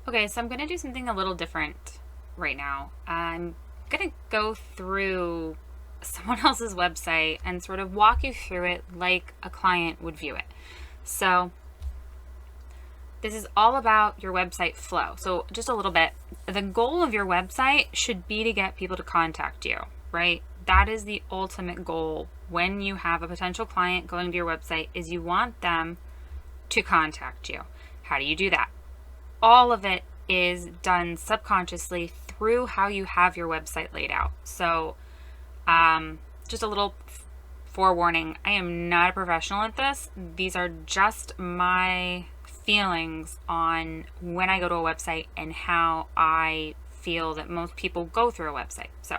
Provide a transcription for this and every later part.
Okay, so I'm going to do something a little different right now. I'm going to go through someone else's website and sort of walk you through it like a client would view it. So, this is all about your website flow. So, just a little bit. The goal of your website should be to get people to contact you, right? That is the ultimate goal when you have a potential client going to your website is you want them to contact you. How do you do that? All of it is done subconsciously through how you have your website laid out. So, just a little forewarning, I am not a professional at this. These are just my feelings on when I go to a website and how I feel that most people go through a website. So,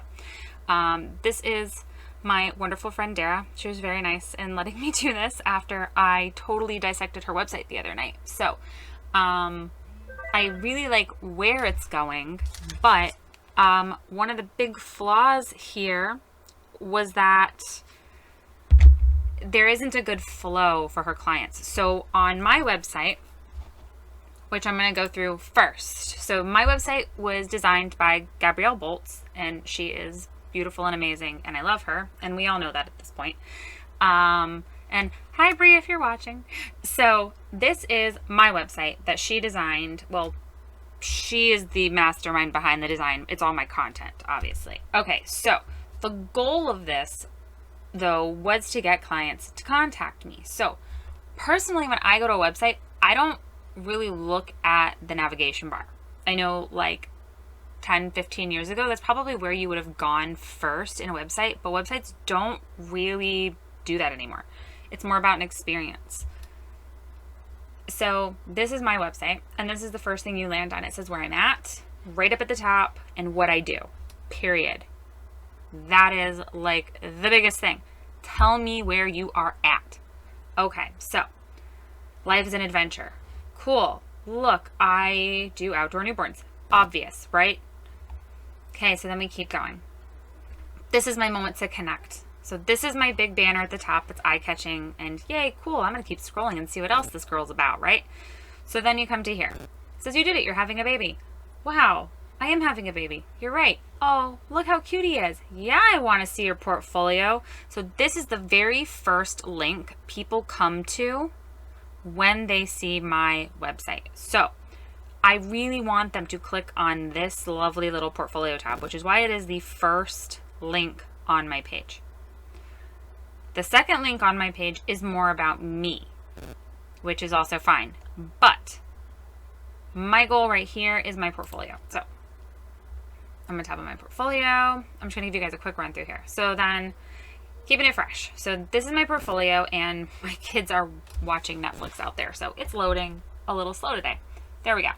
this is my wonderful friend Dara. She was very nice in letting me do this after I totally dissected her website the other night. So, I really like where it's going, but one of the big flaws here was that there isn't a good flow for her clients. So on my website, which I'm going to go through first. So my website was designed by Gabrielle Boltz, and she is beautiful and amazing, and I love her, and we all know that at this point. And hi, Brie, if you're watching. So this is my website that she designed. Well, she is the mastermind behind the design. It's all my content, obviously. Okay, so the goal of this, though, was to get clients to contact me. So personally, when I go to a website, I don't really look at the navigation bar. I know like 10, 15 years ago, that's probably where you would have gone first in a website, but websites don't really do that anymore. It's more about an experience. So this is my website, and this is the first thing you land on. It says where I'm at, right up at the top, and what I do, period. That is like the biggest thing. Tell me where you are at. Okay, so life is an adventure. Cool. Look, I do outdoor newborns. Obvious, right? Okay, so then we keep going. This is my moment to connect. So this is my big banner at the top. It's eye-catching, and yay, cool. I'm going to keep scrolling and see what else this girl's about, right? So then you come to here. It says you did it. You're having a baby. Wow, I am having a baby. You're right. Oh, look how cute he is. Yeah, I want to see your portfolio. So this is the very first link people come to when they see my website. So I really want them to click on this lovely little portfolio tab, which is why it is the first link on my page. The second link on my page is more about me, which is also fine. But my goal right here is my portfolio. So I'm going to tap on my portfolio. I'm just going to give you guys a quick run through here. So then keeping it fresh. So this is my portfolio, and my kids are watching Netflix out there. So it's loading a little slow today. There we go.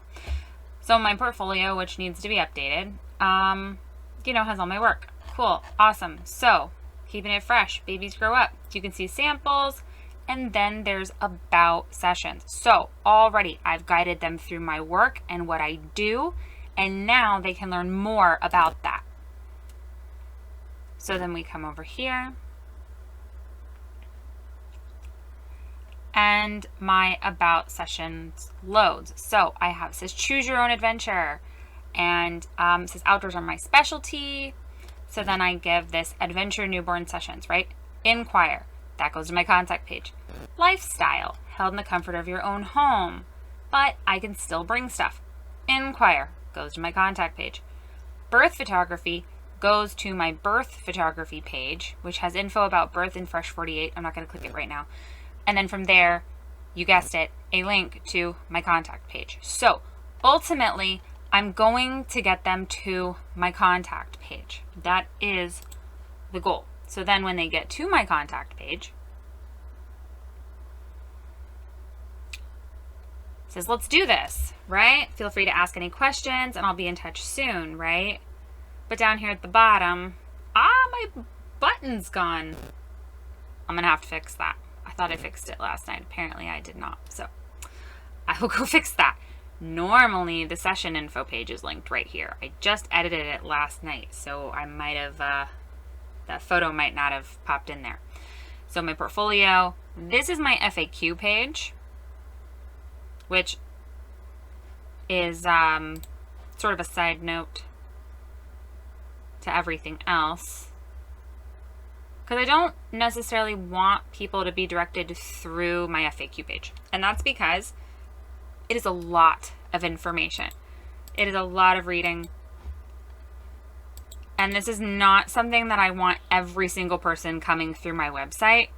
So my portfolio, which needs to be updated, has all my work. Cool. Awesome. So keeping it fresh. Babies grow up. You can see samples, and then there's about sessions. So already I've guided them through my work and what I do, and now they can learn more about that. So then we come over here, and my about sessions loads. So I have, it says choose your own adventure, and it says outdoors are my specialty. So then I give this adventure newborn sessions, right? Inquire, that goes to my contact page. Lifestyle, held in the comfort of your own home, but I can still bring stuff. Inquire, goes to my contact page. Birth photography goes to my birth photography page, which has info about birth in Fresh 48. I'm not going to click it right now. And then from there, you guessed it, a link to my contact page. So ultimately, I'm going to get them to my contact page. That is the goal. So then when they get to my contact page, it says, let's do this, right? Feel free to ask any questions, and I'll be in touch soon, right? But down here at the bottom, my button's gone. I'm going to have to fix that. I thought I fixed it last night. Apparently I did not. So I will go fix that. Normally the session info page is linked right here. I just edited it last night, so I might have, that photo might not have popped in there. So my portfolio, this is my FAQ page, which is sort of a side note to everything else, because I don't necessarily want people to be directed through my FAQ page. And that's because it is a lot of information. It is a lot of reading. And this is not something that I want every single person coming through my website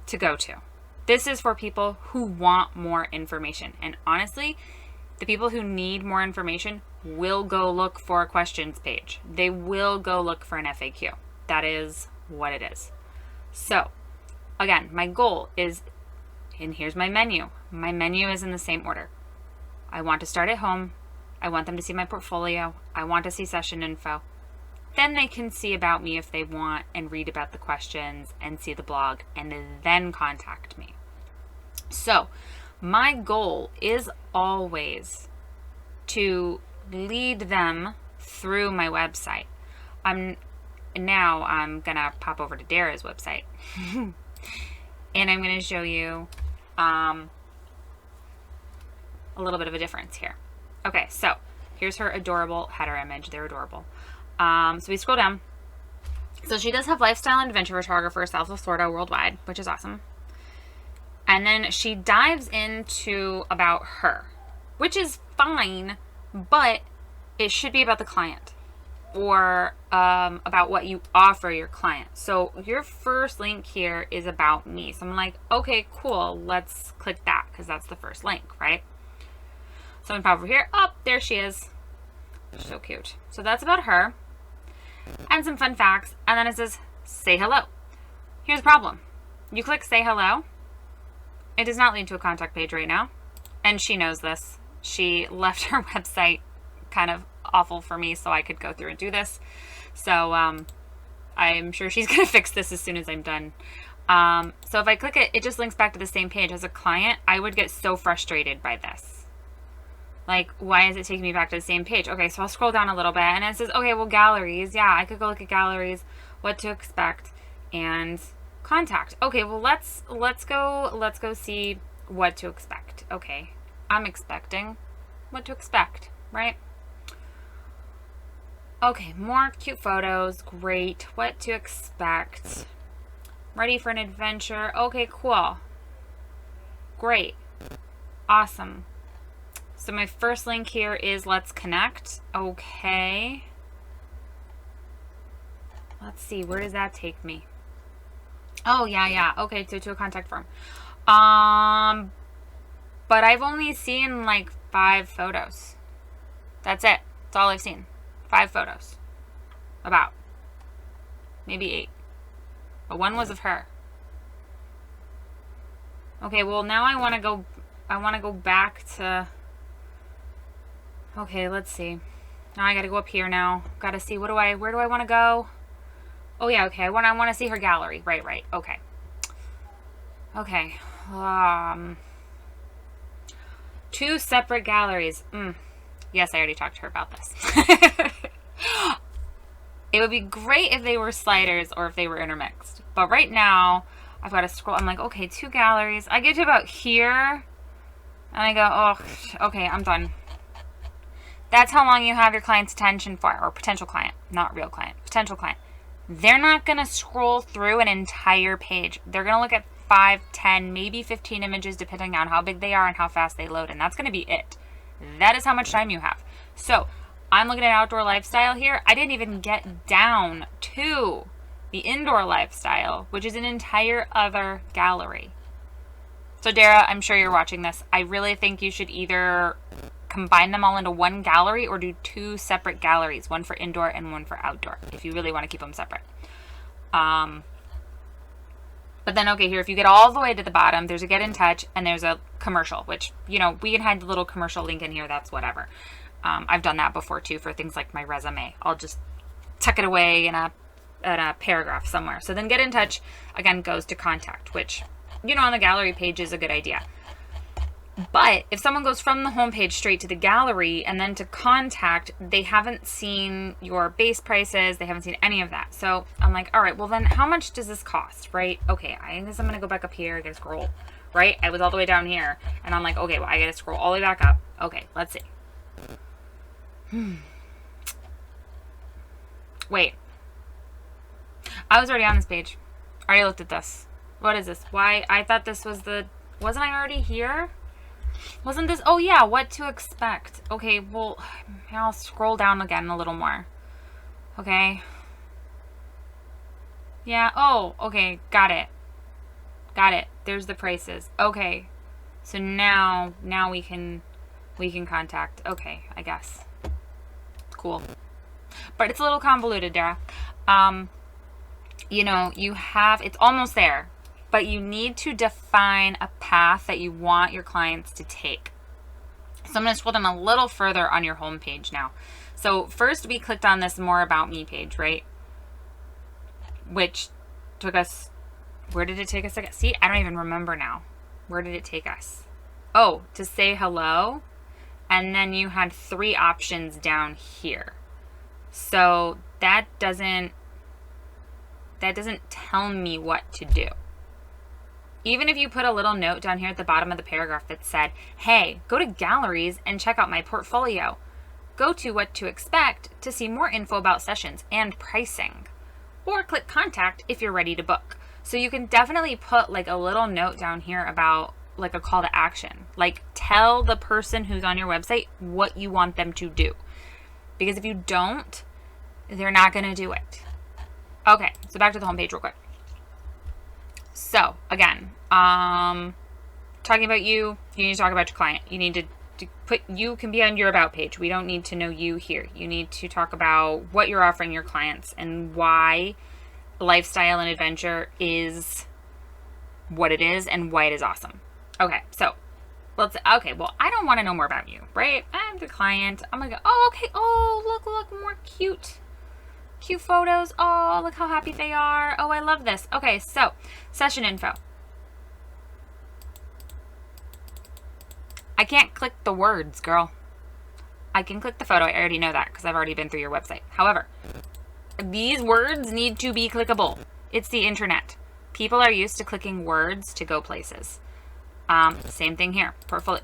to go to. This is for people who want more information. And honestly, the people who need more information will go look for a questions page. They will go look for an FAQ. That is what it is. So, again, my goal is, and here's my menu. My menu is in the same order. I want to start at home. I want them to see my portfolio. I want to see session info. Then they can see about me if they want and read about the questions and see the blog and then contact me. So my goal is always to lead them through my website. I'm gonna pop over to Dara's website and I'm gonna show you a little bit of a difference here. Okay, so here's her adorable header image. They're adorable. So we scroll down. So she does have lifestyle and adventure photographer, South of Florida, worldwide, which is awesome. And then she dives into about her, which is fine, but it should be about the client or about what you offer your client. So your first link here is about me. So I'm like, okay, cool. Let's click that because that's the first link, right? So I'm pop over here. Oh, there she is. So cute. So that's about her. And some fun facts. And then it says, say hello. Here's the problem. You click say hello. It does not lead to a contact page right now. And she knows this. She left her website kind of awful for me so I could go through and do this. So I'm sure she's going to fix this as soon as I'm done. So if I click it, it just links back to the same page. As a client, I would get so frustrated by this. Like, why is it taking me back to the same page? Okay, so I'll scroll down a little bit and it says, okay, well, galleries. Yeah, I could go look at galleries, what to expect, and contact. Okay, well, let's go see what to expect. Okay, I'm expecting what to expect, right? Okay, more cute photos. Great. What to expect. Ready for an adventure. Okay, cool. Great. Awesome. So my first link here is let's connect. Okay. Let's see, where does that take me? Oh, yeah. Okay, to a contact form. But I've only seen like 5 photos. That's it. That's all I've seen. 5 photos. About. Maybe 8. But one was of her. Okay, well now I want to go back to... Okay, let's see. Now I gotta go up here now. Gotta see, where do I want to go? Oh yeah, okay, I want to see her gallery. Right, okay. Okay, 2 separate galleries. Yes, I already talked to her about this. It would be great if they were sliders or if they were intermixed. But right now, I've got to scroll. I'm like, okay, 2 galleries. I get to about here, and I go, oh, okay, I'm done. That's how long you have your client's attention for, or potential client, not real client, potential client. They're not going to scroll through an entire page. They're going to look at 5, 10, maybe 15 images, depending on how big they are and how fast they load, and that's going to be it. That is how much time you have. So I'm looking at outdoor lifestyle here. I didn't even get down to the indoor lifestyle, which is an entire other gallery. So Dara, I'm sure you're watching this. I really think you should either combine them all into one gallery or do 2 separate galleries, one for indoor and one for outdoor, if you really want to keep them separate. But then, okay, here, if you get all the way to the bottom, there's a get in touch and there's a commercial, which, you know, we can hide the little commercial link in here. That's whatever. I've done that before too for things like my resume. I'll just tuck it away in a paragraph somewhere. So then get in touch again goes to contact, which, you know, on the gallery page is a good idea. But if someone goes from the homepage straight to the gallery and then to contact, they haven't seen your base prices. They haven't seen any of that. So I'm like, all right, well then how much does this cost, right? Okay, I guess I'm going to go back up here. I got to scroll, right? I was all the way down here and I'm like, okay, well I got to scroll all the way back up. Okay, let's see. Wait. I was already on this page. I already looked at this. What is this? Why? I thought this was the... Wasn't I already here? Wasn't this... Oh, yeah. What to expect. Okay, well, I'll scroll down again a little more. Okay. Yeah. Oh, okay. Got it. Got it. There's the prices. Okay. So now we can contact. Okay, I guess. Cool. But it's a little convoluted, Dara. You know, you have, it's almost there, but you need to define a path that you want your clients to take. So I'm going to scroll down a little further on your home page now. So first we clicked on this More About Me page, right? Which took us, where did it take us again? See, I don't even remember now. Where did it take us? Oh, to say hello. And then you had 3 options down here. So that doesn't tell me what to do. Even if you put a little note down here at the bottom of the paragraph that said, hey, go to galleries and check out my portfolio. Go to what to expect to see more info about sessions and pricing. Or click contact if you're ready to book. So you can definitely put like a little note down here about like a call to action. Like tell the person who's on your website what you want them to do. Because if you don't, they're not going to do it. Okay, so back to the homepage real quick. So again, talking about you need to talk about your client. You need to put, you can be on your about page. We don't need to know you here. You need to talk about what you're offering your clients and why lifestyle and adventure is what it is and why it is awesome. Okay, so okay, well, I don't want to know more about you, right? I'm the client. I'm gonna go, oh, okay, oh, look, more cute photos. Oh, look how happy they are. Oh, I love this. Okay, so session info. I can't click the words, girl. I can click the photo. I already know that because I've already been through your website. However, these words need to be clickable. It's the internet. People are used to clicking words to go places. Same thing here. Portfolio.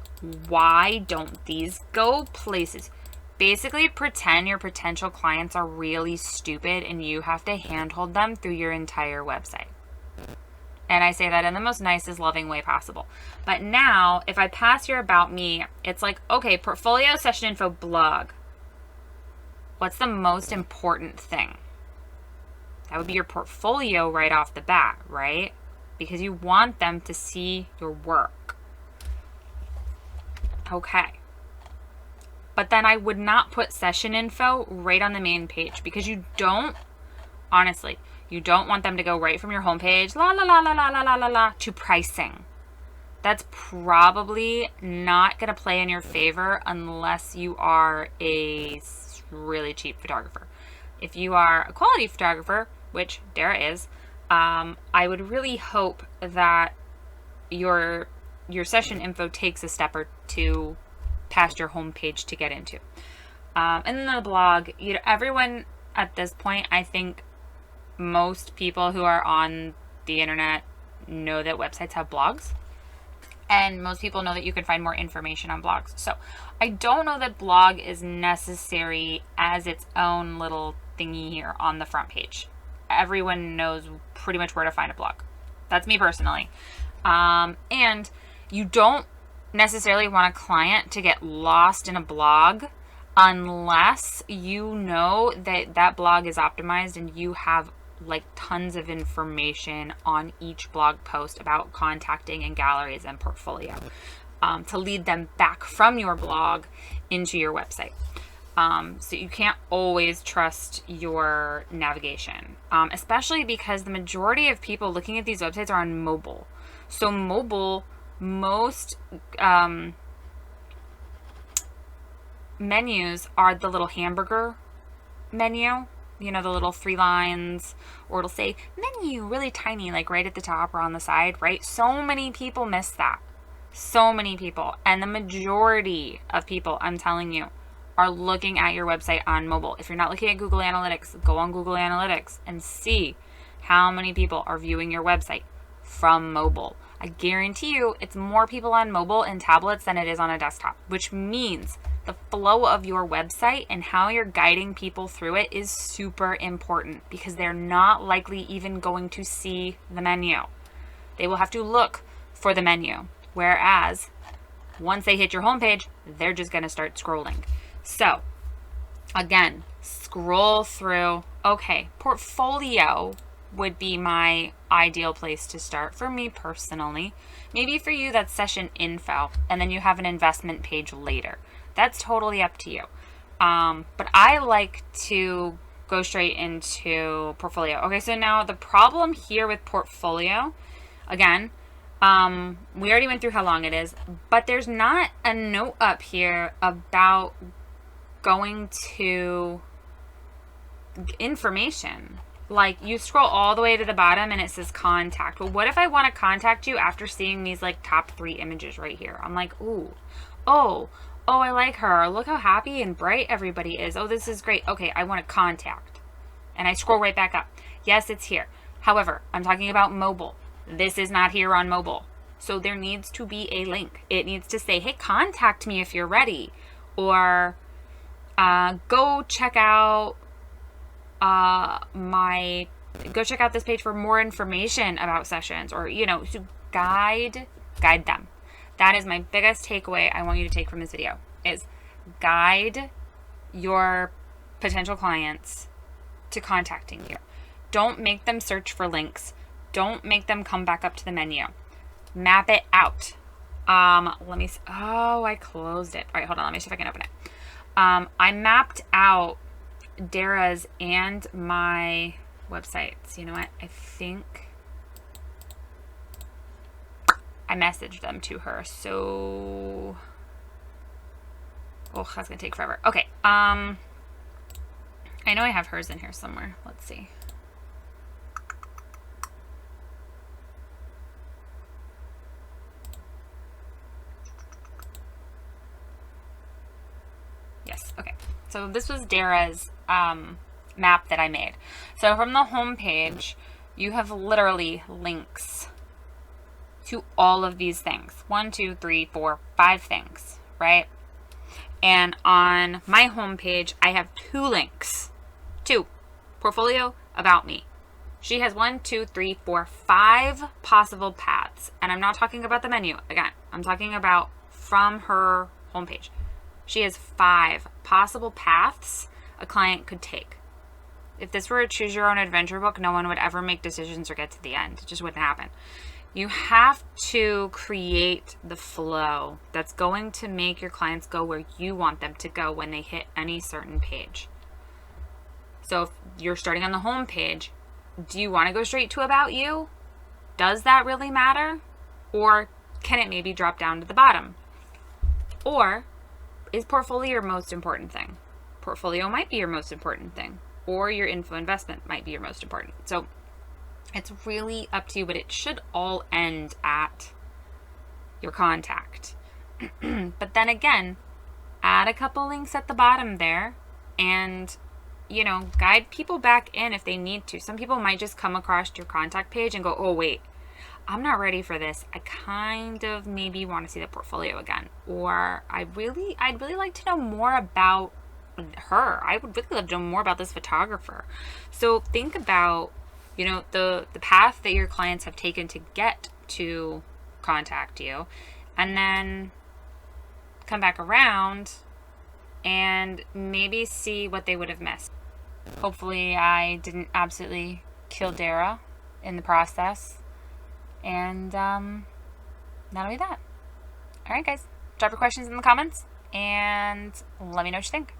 Why don't these go places? Basically, pretend your potential clients are really stupid and you have to handhold them through your entire website. And I say that in the most nicest, loving way possible. But now, if I pass your about me, it's like, okay, portfolio, session info, blog. What's the most important thing? That would be your portfolio right off the bat, right? Because you want them to see your work. Okay. But then I would not put session info right on the main page because you don't, honestly, you don't want them to go right from your homepage, to pricing. That's probably not going to play in your favor unless you are a really cheap photographer. If you are a quality photographer, which Dara is, I would really hope that your session info takes a step or two past your homepage to get into. And then the blog, you know, everyone at this point, I think most people who are on the internet know that websites have blogs. And most people know that you can find more information on blogs. So I don't know that blog is necessary as its own little thingy here on the front page. Everyone knows pretty much where to find a blog. That's me personally. And you don't necessarily want a client to get lost in a blog unless you know that that blog is optimized and you have like tons of information on each blog post about contacting and galleries and portfolio to lead them back from your blog into your website. So you can't always trust your navigation, especially because the majority of people looking at these websites are on mobile. So mobile, most menus are the little hamburger menu, you know, the little 3 lines, or it'll say menu really tiny, like right at the top or on the side, right? So many people miss that. So many people. And the majority of people, I'm telling you, are looking at your website on mobile. If you're not looking at Google Analytics, go on Google Analytics and see how many people are viewing your website from mobile. I guarantee you it's more people on mobile and tablets than it is on a desktop, which means The flow of your website and how you're guiding people through it is super important because they're not likely even going to see the menu. They will have to look for the menu. Whereas once they hit your homepage, they're just going to start scrolling. So again, scroll through. Okay, portfolio would be my ideal place to start for me personally. Maybe for you, that's session info, and then you have an investment page later. That's totally up to you. But I like to go straight into portfolio. Okay, so now the problem here with portfolio, again, we already went through how long it is, but there's not a note up here about going to information. Like, you scroll all the way to the bottom and it says contact. Well, what if I want to contact you after seeing these like top 3 images right here? I'm like, ooh, oh, I like her. Look how happy and bright everybody is. Oh, this is great. Okay, I want to contact. And I scroll right back up. Yes, it's here. However, I'm talking about mobile. This is not here on mobile. So there needs to be a link. It needs to say, hey, contact me if you're ready. Or go check out go check out this page for more information about sessions, or, you know, to guide them. That is my biggest takeaway I want you to take from this video, is guide your potential clients to contacting you. Don't make them search for links. Don't make them come back up to the menu. Map it out. Let me see. Oh, I closed it. All right, hold on. Let me see if I can open it. I mapped out Dara's and my websites. You know what? I think I messaged them to her. So, oh, that's gonna take forever. Okay. I know I have hers in here somewhere. Let's see. Yes. Okay. So this was Dara's map that I made. So from the home page, you have literally links to all of these things. 1, 2, 3, 4, 5 things, right? And on my home page, I have 2 links. 2. Portfolio, about me. She has 1, 2, 3, 4, 5 possible paths. And I'm not talking about the menu. Again, I'm talking about from her homepage. She has 5 possible paths a client could take. If this were a choose your own adventure book, no one would ever make decisions or get to the end. It just wouldn't happen. You have to create the flow that's going to make your clients go where you want them to go when they hit any certain page. So if you're starting on the home page, do you want to go straight to about you? Does that really matter? Or can it maybe drop down to the bottom? Or is portfolio your most important thing? Portfolio might be your most important thing. Or your info investment might be your most important. So it's really up to you, but it should all end at your contact. But then again, add a couple links at the bottom there and, you know, guide people back in if they need to. Some people might just come across your contact page and go, oh, wait, I'm not ready for this. I kind of maybe want to see the portfolio again. Or I'd really like to know more about her. I would really love to know more about this photographer. So think about, you know, the path that your clients have taken to get to contact you, and then come back around and maybe see what they would have missed. Hopefully I didn't absolutely kill Dara in the process. And that'll be that. All right, guys, drop your questions in the comments and let me know what you think.